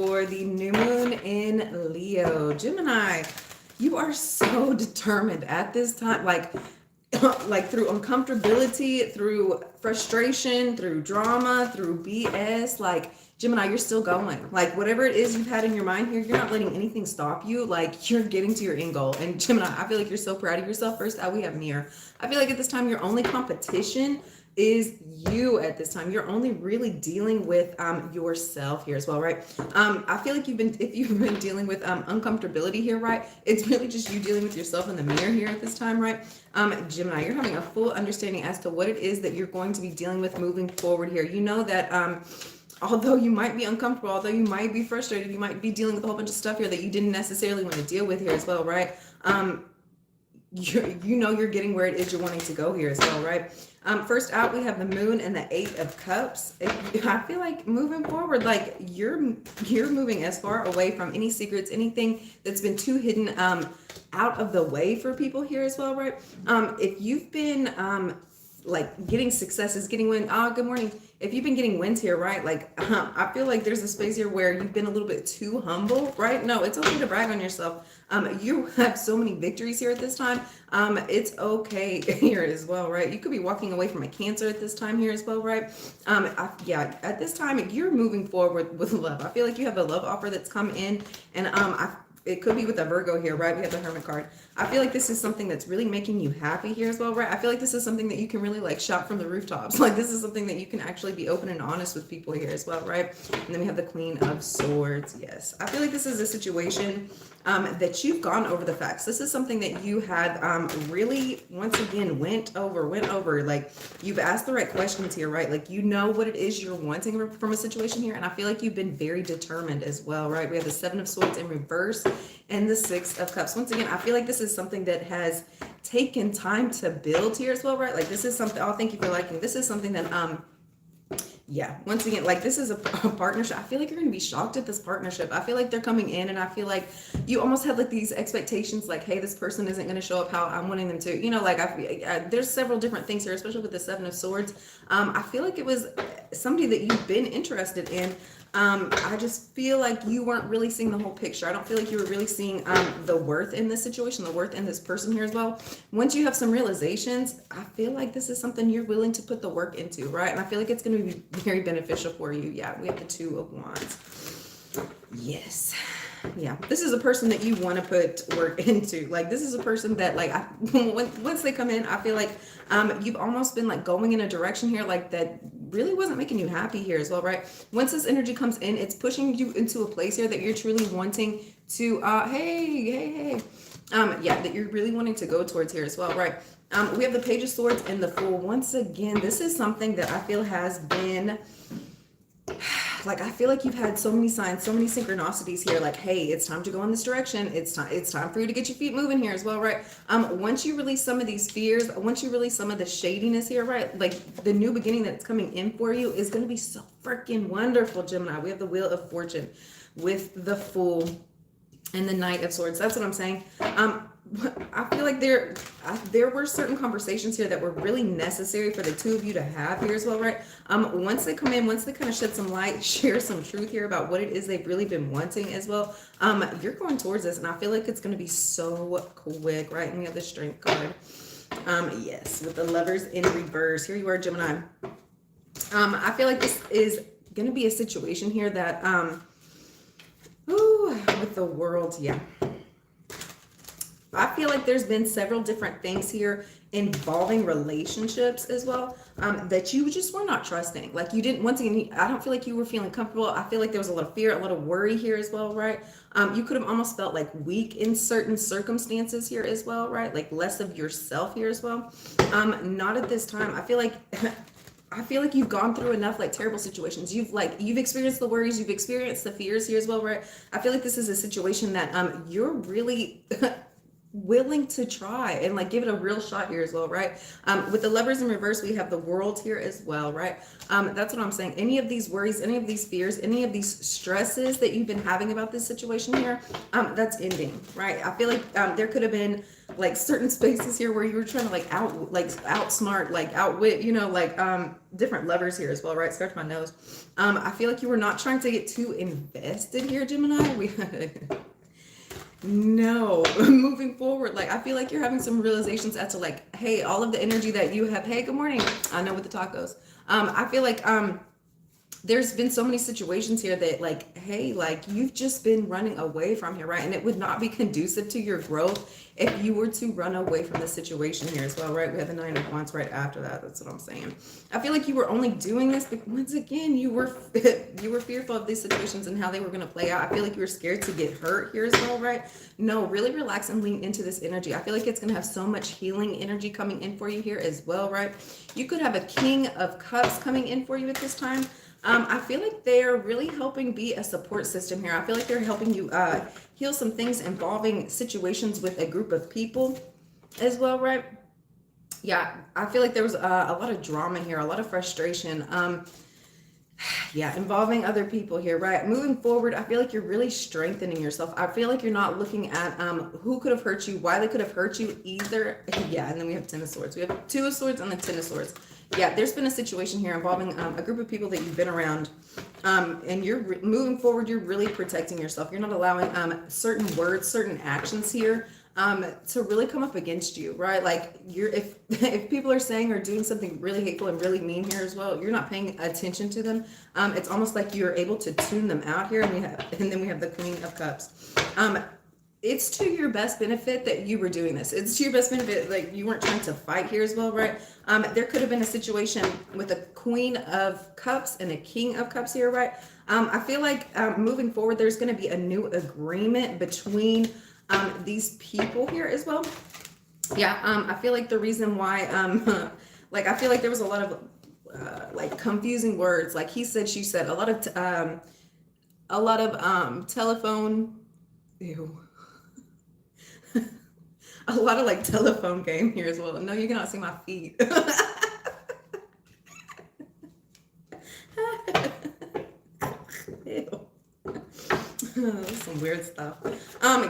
For the new moon in Leo. Gemini, you are so determined at this time, like like through uncomfortability, through frustration, through drama, through BS, like Gemini, you're still going. Like whatever it is you've had in your mind here, you're not letting anything stop you. Like you're getting to your end goal. And Gemini, I feel like you're so proud of yourself. First out, we have mirror. I feel like at this time, your only competition is you at this time. You're only really dealing with yourself here as well, right? I feel like if you've been dealing with uncomfortability here, right, it's really just you dealing with yourself in the mirror here at this time, right? Gemini, you're having a full understanding as to what it is that you're going to be dealing with moving forward here. You know that although you might be uncomfortable, although you might be frustrated, you might be dealing with a whole bunch of stuff here that you didn't necessarily want to deal with here as well, right? You know you're getting where it is you're wanting to go here as well, right? First out, we have the moon and the 8 of Cups. I feel like moving forward, like you're moving as far away from any secrets, anything that's been too hidden, out of the way for people here as well, right? If you've been like getting successes, getting wins. Good morning. If you've been getting wins here, right? Like I feel like there's a space here where you've been a little bit too humble, right? No, it's okay to brag on yourself. You have so many victories here at this time. It's okay here as well, right? You could be walking away from a Cancer at this time here as well, right? Yeah, at this time you're moving forward with love. I feel like you have a love offer that's come in, and it could be with a Virgo here, right? We have the Hermit card. I feel like this is something that's really making you happy here as well, right? I feel like this is something that you can really like shout from the rooftops. Like this is something that you can actually be open and honest with people here as well, right? And then we have the Queen of Swords. Yes. I feel like this is a situation that you've gone over the facts. This is something that you had really, once again, went over. Like you've asked the right questions here, right? Like you know what it is you're wanting from a situation here. And I feel like you've been very determined as well, right? We have the 7 of Swords in reverse and the 6 of Cups. Once again, I feel like this is something that has taken time to build here as well, right? Like this is something, oh, thank you for liking. This is something that, yeah, once again, like this is a partnership. I feel like you're going to be shocked at this partnership. I feel like they're coming in and I feel like you almost have like these expectations like, hey, this person isn't going to show up how I'm wanting them to, you know, like there's several different things here, especially with the 7 of Swords. I feel like it was somebody that you've been interested in. I just feel like you weren't really seeing the whole picture. I don't feel like you were really seeing the worth in this situation, the worth in this person here as well. Once you have some realizations, I feel like this is something you're willing to put the work into, right? And I feel like it's going to be very beneficial for you. Yeah, we have the 2 of Wands. Yes. Yeah, this is a person that you want to put work into. Like this is a person that like once they come in, I feel like you've almost been like going in a direction here like that really wasn't making you happy here as well, right? Once this energy comes in, it's pushing you into a place here that you're truly wanting to hey, yeah, that you're really wanting to go towards here as well, right? We have the Page of Swords and the Fool. Once again, this is something that I feel has been like I feel like you've had so many signs, so many synchronicities here, like, hey, it's time to go in this direction. It's time for you to get your feet moving here as well, right? Once you release some of these fears, once you release some of the shadiness here, right? Like the new beginning that's coming in for you is going to be so freaking wonderful, Gemini. We have the Wheel of Fortune with the Fool and the Knight of Swords. That's what I'm saying. I feel like there were certain conversations here that were really necessary for the two of you to have here as well, right? Once they come in, once they kind of shed some light, share some truth here about what it is they've really been wanting as well, you're going towards this, and I feel like it's going to be so quick, right? And we have the Strength card. Yes, with the Lovers in reverse. Here you are, Gemini. I feel like this is going to be a situation here that, with the World, yeah. I feel like there's been several different things here involving relationships as well, that you just were not trusting. Like you didn't, once again, I don't feel like you were feeling comfortable. I feel like there was a lot of fear, a lot of worry here as well, right? You could have almost felt like weak in certain circumstances here as well, right? Like less of yourself here as well. Not at this time. I feel like I feel like you've gone through enough like terrible situations. You've experienced the worries, you've experienced the fears here as well, right? I feel like this is a situation that you're really willing to try and like give it a real shot here as well, right? With the Lovers in reverse, we have the World here as well, right? That's what I'm saying. Any of these worries, any of these fears, any of these stresses that you've been having about this situation here, that's ending, right? I feel like there could have been like certain spaces here where you were trying to like outsmart, like outwit, different lovers here as well, right? Scratch my nose. I feel like you were not trying to get too invested here, Gemini. No, moving forward, like I feel like you're having some realizations as to like, hey, all of the energy that you have. Hey, good morning. I know with the tacos. I feel like there's been so many situations here that like, hey, like you've just been running away from here, right? And it would not be conducive to your growth if you were to run away from the situation here as well, right? We have the Nine of Wands right after that. That's what I'm saying. I feel like you were only doing this because once again, you were fearful of these situations and how they were going to play out. I feel like you were scared to get hurt here as well, right? No, really relax and lean into this energy. I feel like it's going to have so much healing energy coming in for you here as well, right? You could have a King of Cups coming in for you at this time. I feel like they're really helping be a support system here. I feel like they're helping you heal some things involving situations with a group of people as well, right? Yeah, I feel like there was a lot of drama here, a lot of frustration. Yeah, involving other people here, right? Moving forward, I feel like you're really strengthening yourself. I feel like you're not looking at who could have hurt you, why they could have hurt you either. Yeah, and then we have Ten of Swords. We have Two of Swords and the Ten of Swords. Yeah, there's been a situation here involving a group of people that you've been around, and you're moving forward. You're really protecting yourself. You're not allowing certain words, certain actions here to really come up against you, right? Like if people are saying or doing something really hateful and really mean here as well, you're not paying attention to them. It's almost like you're able to tune them out here, and then we have the Queen of Cups. It's to your best benefit that you were doing this. It's to your best benefit, like you weren't trying to fight here as well, right? There could have been a situation with a Queen of Cups and a King of Cups here, right? I feel like moving forward, there's going to be a new agreement between these people here as well. Yeah, I feel like the reason why, like I feel like there was a lot of like confusing words, like he said, she said, a lot of telephone, ew. A lot of like telephone game here as well. No, you cannot see my feet. Ew. Some weird stuff.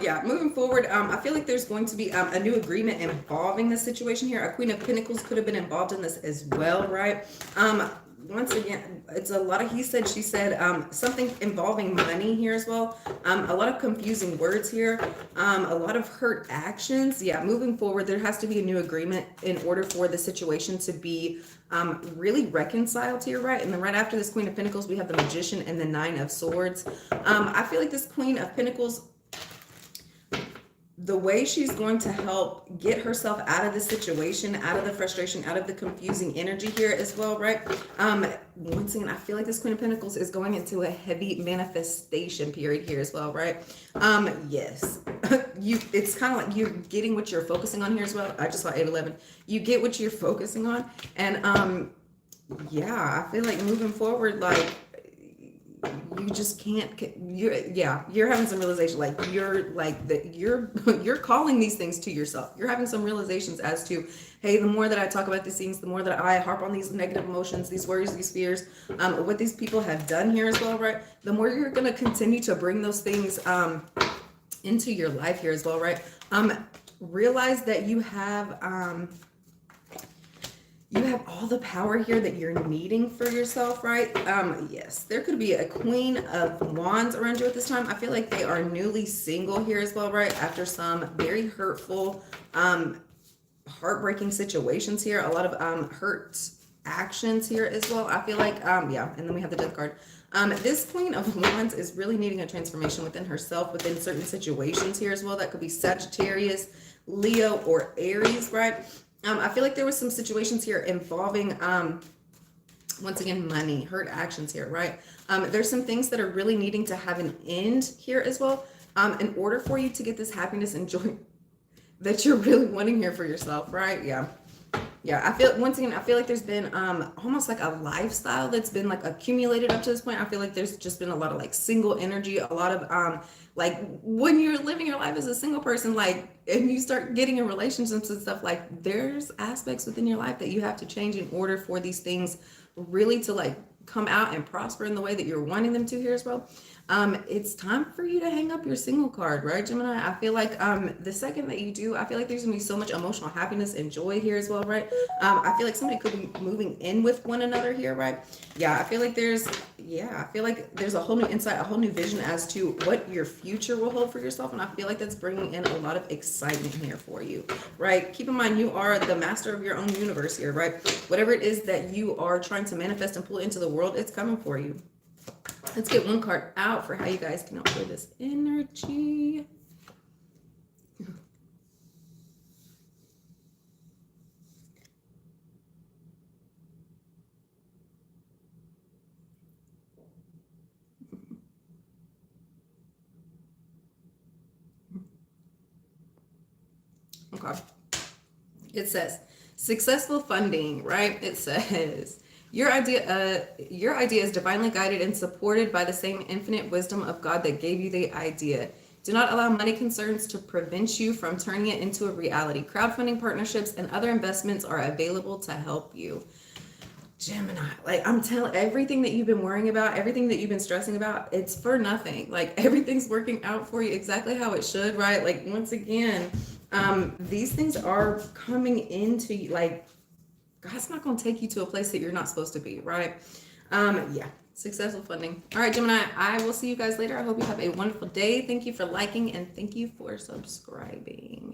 Yeah, moving forward, I feel like there's going to be a new agreement involving this situation here. A Queen of Pentacles could have been involved in this as well, right? Once again, it's a lot of he said, she said, something involving money here as well. A lot of confusing words here, a lot of hurt actions. Yeah, moving forward, there has to be a new agreement in order for the situation to be really reconciled here, right? And then right after this Queen of Pentacles, we have the Magician and the Nine of Swords. I feel like this Queen of Pentacles, the way she's going to help get herself out of the situation, out of the frustration, out of the confusing energy here as well, right? Once again, I feel like this Queen of Pentacles is going into a heavy manifestation period here as well, right? Yes, it's kind of like you're getting what you're focusing on here as well. I just saw 811. You get what you're focusing on, and yeah, I feel like moving forward, like you just can't, you're having some realization, like you're calling these things to yourself. You're having some realizations as to, hey, the more that I talk about these things, the more that I harp on these negative emotions, these worries, these fears, what these people have done here as well, right? The more you're going to continue to bring those things into your life here as well, right? Realize that you have all the power here that you're needing for yourself, right? Yes, there could be a Queen of Wands around you at this time. I feel like they are newly single here as well, right? After some very hurtful, heartbreaking situations here. A lot of hurt actions here as well. I feel like, yeah, and then we have the Death card. This Queen of Wands is really needing a transformation within herself, within certain situations here as well. That could be Sagittarius, Leo, or Aries, right? I feel like there was some situations here involving, once again, money, hurt actions here, right? There's some things that are really needing to have an end here as well, in order for you to get this happiness and joy that you're really wanting here for yourself, right? Yeah. Yeah, I feel once again, I feel like there's been almost like a lifestyle that's been like accumulated up to this point. I feel like there's just been a lot of like single energy, a lot of like when you're living your life as a single person, like and you start getting in relationships and stuff, like there's aspects within your life that you have to change in order for these things really to like come out and prosper in the way that you're wanting them to here as well. It's time for you to hang up your single card, right, Gemini? I feel like the second that you do, I feel like there's gonna be so much emotional happiness and joy here as well, right? I feel like somebody could be moving in with one another here, right? Yeah, I feel like there's a whole new insight, a whole new vision as to what your future will hold for yourself, and I feel like that's bringing in a lot of excitement here for you, right? Keep in mind you are the master of your own universe here, right? Whatever it is that you are trying to manifest and pull into the world, it's coming for you. Let's get one card out for how you guys can avoid this energy. Okay. It says successful funding, right? It says your idea is divinely guided and supported by the same infinite wisdom of God that gave you the idea. Do not allow money concerns to prevent you from turning it into a reality. Crowdfunding partnerships and other investments are available to help you. Gemini, like I'm telling, everything that you've been worrying about, everything that you've been stressing about, it's for nothing. Like everything's working out for you exactly how it should, right? Like once again, these things are coming into you. Like God's not going to take you to a place that you're not supposed to be, right? Yeah, successful funding. All right, Gemini, I will see you guys later. I hope you have a wonderful day. Thank you for liking and thank you for subscribing.